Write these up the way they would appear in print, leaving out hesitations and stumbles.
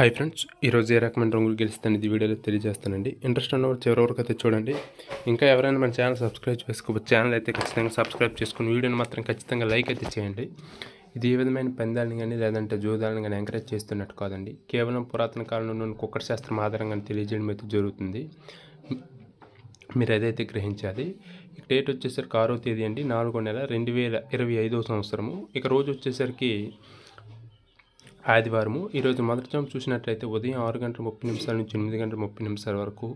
Hi friends, ఈరోజు ఏ రకమైన రంగులు గెలుస్తాను ఇది వీడియోలో తెలియజేస్తానండి. ఇంట్రెస్ట్ ఉన్నవారు చివరి వరకు అయితే చూడండి. ఇంకా ఎవరైనా మన ఛానల్ సబ్స్క్రైబ్ చేసుకోవచ్చు. ఛానల్ అయితే ఖచ్చితంగా సబ్స్క్రైబ్ చేసుకుని వీడియోని మాత్రం ఖచ్చితంగా లైక్ అయితే చేయండి. ఇది ఏ విధమైన పందాలను కానీ లేదంటే జూదాలను కానీ ఎంకరేజ్ చేస్తున్నట్టు కాదండి. కేవలం పురాతన కాలంలో కుక్కర్ శాస్త్రం ఆధారంగా తెలియజేయడం అయితే జరుగుతుంది. మీరు అదైతే గ్రహించాలి. ఇక డేట్ వచ్చేసరికి 6వ తేదీ అండి, 4వ నెల 2025వ సంవత్సరము. ఇక రోజు వచ్చేసరికి ఆదివారము. ఈరోజు మొదటి జాము చూసినట్లయితే ఉదయం 6:30 నుంచి 8:30 వరకు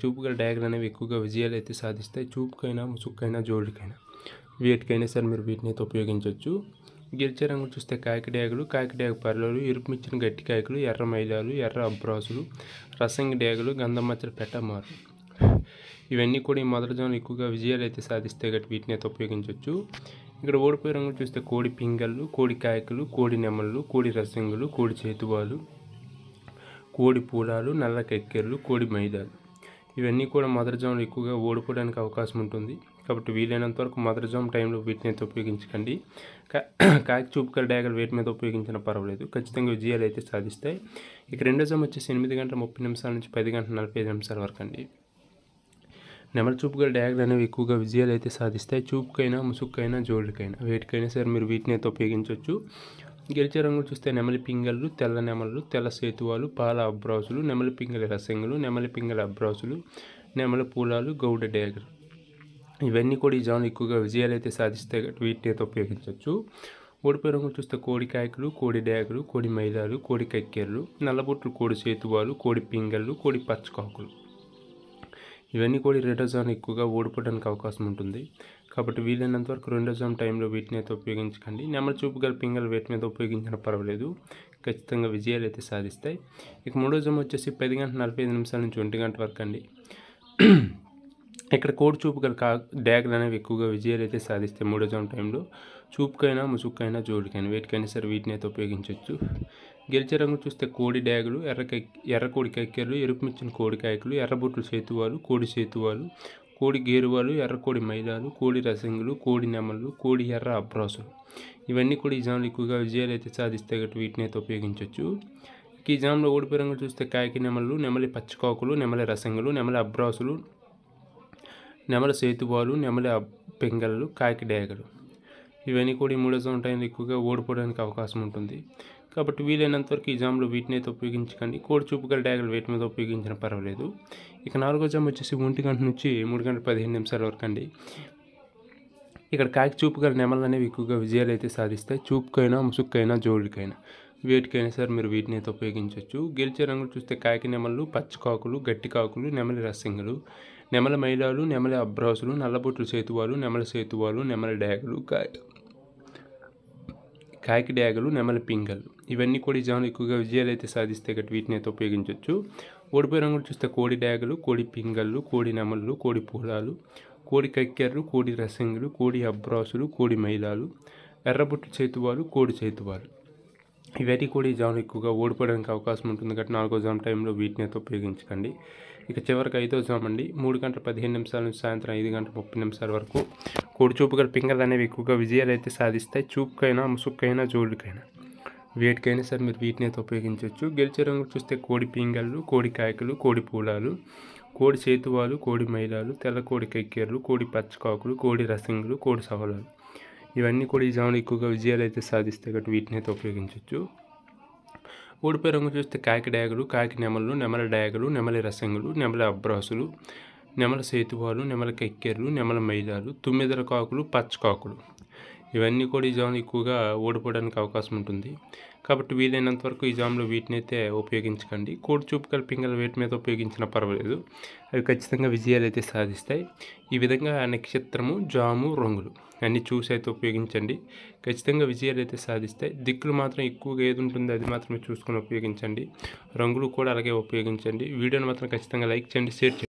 చూపు గల డ్యాగులు అనేవి ఎక్కువగా విజయాలు అయితే సాధిస్తాయి. చూపుకైనా ముసుక్కైనా జోడుకైనా వేటికైనా సరే మీరు వీటిని అయితే ఉపయోగించవచ్చు. గిరిచే రంగులు చూస్తే కాకి డ్యాగులు, కాకి డ్యాగు పర్లోలు, ఎరుపుమిచ్చిన గట్టి కాయకులు, ఎర్ర మైలాలు, ఎర్ర అబ్రాసులు, రసంగి డ్యాగులు, గంధం మచ్చలు పెట్టమారు. ఇవన్నీ కూడా ఈ మొదటి జాములు ఎక్కువగా విజయాలు అయితే సాధిస్తాయి కాబట్టి వీటిని అయితే ఉపయోగించవచ్చు. ఇక్కడ ఓడిపోయే రంగులు చూస్తే కోడి పింగళ్ళు, కోడి కాయకులు, కోడి నెమళ్ళు, కోడి రసంగులు, కోడి చేతువాలు, కోడి పూలాలు, నల్ల కెక్కెర్లు, కోడి మైదాలు. ఇవన్నీ కూడా మొదటి జాములు ఎక్కువగా ఓడిపోవడానికి అవకాశం ఉంటుంది కాబట్టి వీలైనంత వరకు మొదటి జాము టైంలో వీటిని అయితే ఉపయోగించకండి. కాకి చూపుకల డ్యాగలు వేటి మీద ఉపయోగించినా పర్వాలేదు, ఖచ్చితంగా విజయాలు అయితే సాధిస్తాయి. ఇక రెండో జాము వచ్చేసి 8:30 నుంచి 10:45 వరకు అండి. నెమలి చూపు గల డ్యాగులు అనేవి ఎక్కువగా విజయాలు అయితే సాధిస్తాయి. చూపుకైనా ముసుక్కైనా జోళ్ళకైనా వేటికైనా సరే మీరు వీటిని అయితే ఉపయోగించవచ్చు. గెలిచే రంగులు చూస్తే నెమలి పింగళ్ళు, తెల్ల నెమళ్ళు, తెల్ల సేతువాలు, పాల అబ్రాసులు, నెమలి పింగళి రసంగులు, నెమలి పింగళి అబ్రాసులు, నెమలి పూలాలు, గౌడ డ్యాగులు. ఇవన్నీ కూడా ఈ జాములు ఎక్కువగా విజయాలు అయితే సాధిస్తాయి కాబట్టి వీటిని అయితే ఉపయోగించవచ్చు. ఓడిపోయే రంగులు చూస్తే కోడి కాయకులు, కోడి డ్యాగులు, కోడి మైలాలు, కోడి కక్కెర్లు, నల్లబొట్లు, కోడి సేతువాలు, కోడి పింగళ్ళు, కోడి పచ్చకాకులు. ఇవన్నీ కూడా రెండో జాము ఎక్కువగా ఓడిపోవడానికి అవకాశం ఉంటుంది కాబట్టి వీలైనంత వరకు రెండో జాము టైంలో వీటిని అయితే ఉపయోగించకండి. నెమలి చూపు గల పింగళ వేటి మీద ఉపయోగించినా పర్వాలేదు, ఖచ్చితంగా విజయాలు అయితే సాధిస్తాయి. ఇక మూడో జాము వచ్చేసి 10:45 నుంచి 1 వరకు అండి. ఇక్కడ కోడి చూపు గల డ్యాగులు అనేవి ఎక్కువగా విజయాలు అయితే సాధిస్తాయి మూడో జాము టైంలో. చూపుకైనా ముసుక్కైనా జోడికైనా వేటికైనా సరే వీటిని అయితే ఉపయోగించవచ్చు. గెలిచే రంగులు చూస్తే కోడి డ్యాగులు, ఎర్ర కోడి కక్కెర్లు, ఎరుపుమిచ్చిన కోడి కాయకులు, ఎర్రబొట్లు సేతువాలు, కోడి సేతువాలు, కోడి గేరువాలు, ఎర్ర కోడి మైలాలు, కోడి రసంగులు, కోడి నెమళ్ళు, కోడి ఎర్ర అబ్రాసులు. ఇవన్నీ కూడా ఈ జాములు ఎక్కువగా విజయాలు అయితే సాధిస్తాయి కాబట్టి వీటిని అయితే ఉపయోగించవచ్చు. ఈ జాములో ఓడిపోయే రంగులు చూస్తే కాకి నెమళ్ళు, నెమలి పచ్చకాకులు, నెమలి రసంగులు, నెమలి అబ్రాసులు, నెమలి సేతువాలు, నెమలి పింగళ్ళు, కాకి డ్యాగలు. ఇవన్నీ కూడా ఈ మూడో జాము టైంలో ఎక్కువగా ఓడిపోవడానికి అవకాశం ఉంటుంది కాబట్టి వీలైనంత వరకు ఈ జాములో వీటిని అయితే ఉపయోగించకండి. కోడి చూపు గల డ్యాగులు వేటి మీద ఉపయోగించినా పర్వాలేదు. ఇక నాలుగో జాము వచ్చేసి 1 నుంచి 3:15 వరకు అండి. ఇక్కడ కాకి చూపు గల నెమళ్ళు అనేవి ఎక్కువగా విజయాలు అయితే సాధిస్తాయి. చూపుకైనా ముసుక్కైనా జోళ్ళకైనా వేటికైనా సరే మీరు వీటిని అయితే ఉపయోగించవచ్చు. గెలిచే రంగులు చూస్తే కాకి నెమళ్ళు, పచ్చకాకులు, గట్టి కాకులు, నెమలి రసంగులు, నెమలి మైలాలు, నెమలి అబ్రాసులు, నల్లబొట్లు సేతువాలు, నెమలి సేతువాలు, నెమలి డ్యాగులు, కాకి డ్యాగులు, నెమలి పింగళ్ళు. ఇవన్నీ కూడా ఈ జాములు ఎక్కువగా విజయాలు అయితే సాధిస్తాయి కాబట్టి వీటిని అయితే ఉపయోగించవచ్చు. ఓడిపోయే రంగులు చూస్తే కోడి డ్యాగులు, కోడి పింగళ్ళు, కోడి నెమళ్ళు, కోడి పూలాలు, కోడి కక్కెర్లు, కోడి రసంగులు, కోడి అబ్రాసులు, కోడి మైలాలు, ఎర్రబొట్లు చేతువాలు, కోడి చేతువాలు. ఇవన్నీ కూడా ఈ జాములు ఎక్కువగా ఓడిపోవడానికి అవకాశం ఉంటుంది కాబట్టి నాలుగో జాము టైంలో వీటిని అయితే ఉపయోగించకండి. ఇక చివరికి 5వ జాము అండి. 3:15 నుంచి సాయంత్రం 5:30 వరకు కోడి చూపు గల పింగళ్ళు అనేవి ఎక్కువగా విజయాలు అయితే సాధిస్తాయి. చూపుకైనా ముసుక్కైనా జోళ్ళకైనా వేటికైనా సరే మీరు వీటిని అయితే ఉపయోగించవచ్చు. గెలిచే రంగులు చూస్తే కోడి పింగళ్ళు, కోడి కాయకులు, కోడి పూలాలు, కోడి చేతువాలు, కోడి మైలాలు, తెల్ల కోడి కక్కెర్లు, కోడి పచ్చకాకులు, కోడి రసంగులు, కోడి సవలాలు. ఇవన్నీ కూడా ఈ జాములు ఎక్కువగా విజయాలు అయితే సాధిస్తాయి కాబట్టి వీటిని అయితే ఉపయోగించవచ్చు. ఓడిపోయే రంగు చూస్తే కాకి డ్యాగులు, కాకి నెమళ్ళు, నెమలి డ్యాగులు, నెమలి రసంగులు, నెమలి అబ్రాసులు, నెమలి సేతువాలు, నెమలి కక్కెర్లు, నెమలి మైలాలు, తుమ్మెదల కాకులు, పచ్చకాకులు. ఇవన్నీ కూడా ఈ జాములు ఎక్కువగా ఓడిపోవడానికి అవకాశం ఉంటుంది కాబట్టి వీలైనంత వరకు ఈ జాములో వీటిని అయితే ఉపయోగించకండి. కోడి చూపు గల పింగళ వేటి మీద ఉపయోగించినా పర్వాలేదు, అవి ఖచ్చితంగా విజయాలు అయితే సాధిస్తాయి. ఈ విధంగా నక్షత్రము, జాము, రంగులు అన్నీ చూసి అయితే ఉపయోగించండి, ఖచ్చితంగా విజయాలు అయితే సాధిస్తాయి. దిక్కులు మాత్రం ఎక్కువగా ఏది ఉంటుందో అది మాత్రమే చూసుకొని ఉపయోగించండి. రంగులు కూడా అలాగే ఉపయోగించండి. వీడియోని మాత్రం ఖచ్చితంగా లైక్ చేయండి, షేర్ చేయండి.